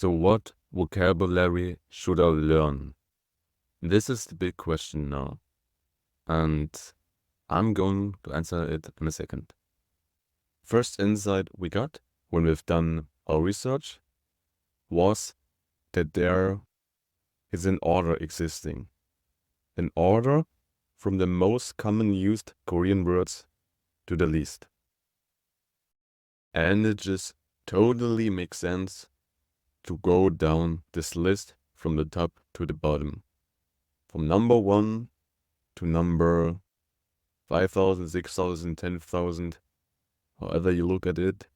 So what vocabulary should I learn? This is the big question now, and I'm going to answer it in a second. First insight we got when we've done our research was that there is an order existing. An order from the most common used Korean words to the least. And it just totally makes sense to go down this list from the top to the bottom. From number 1 to number 5,000, 6,000, 10,000, however you look at it.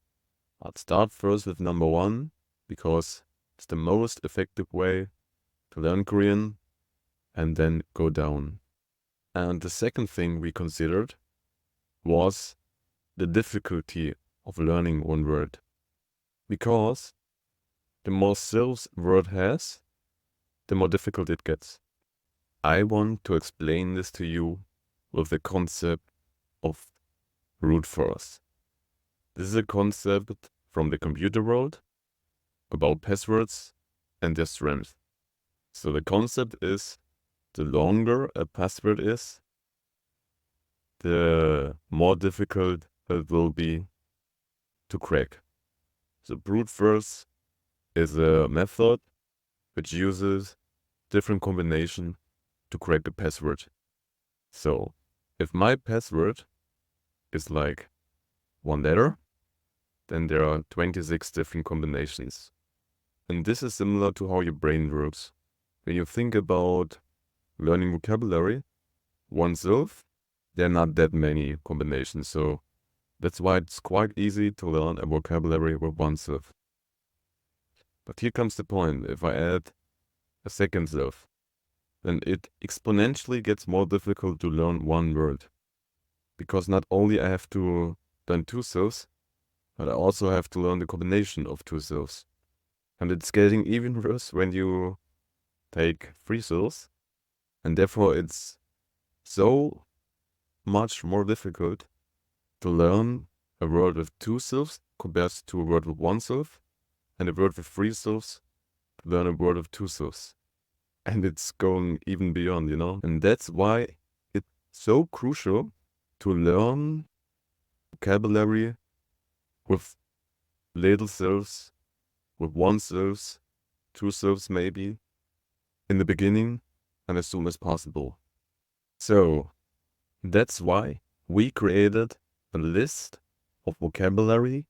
I'll start first with number 1 because it's the most effective way to learn Korean, and then go down. And the second thing we considered was the difficulty of learning one word. Because the more syllables a word has, the more difficult it gets. I want to explain this to you with the concept of brute force. This is a concept from the computer world about passwords and their strength. So the concept is, the longer a password is, the more difficult it will be to crack. So brute force is a method which uses different combination to crack a password. So if my password is like one letter, then there are 26 different combinations. And this is similar to how your brain works. When you think about learning vocabulary oneself, there are not that many combinations. So that's why it's quite easy to learn a vocabulary with oneself. But here comes the point. If I add a second self, then it exponentially gets more difficult to learn one word. Because not only I have to learn two selves, but I also have to learn the combination of two selves. And it's getting even worse when you take three selves. And therefore it's so much more difficult to learn a word with two selves compared to a word with one self, and a word with three selves to learn a word with two selves. And it's going even beyond, you know? And that's why it's so crucial to learn vocabulary with little selves, with one selves, two selves maybe, in the beginning and as soon as possible. So that's why we created a list of vocabulary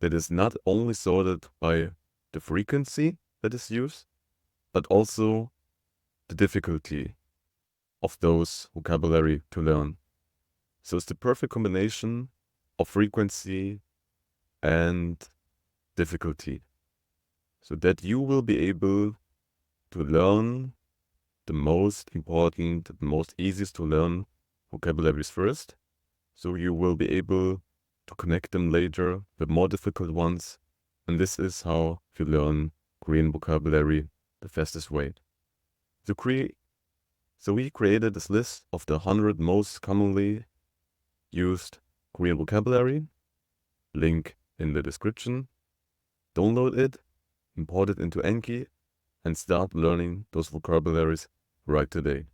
that is not only sorted by the frequency that is used, but also the difficulty of those vocabulary to learn. So it's the perfect combination of frequency and difficulty, so that you will be able to learn the most important, the most easiest to learn vocabularies first, so you will be able to connect them later with more difficult ones. And this is how you learn Korean vocabulary the fastest way. So we created this list of the 100 most commonly used Korean vocabulary. Link in the description. Download it, import it into Enki, and start learning those vocabularies right today.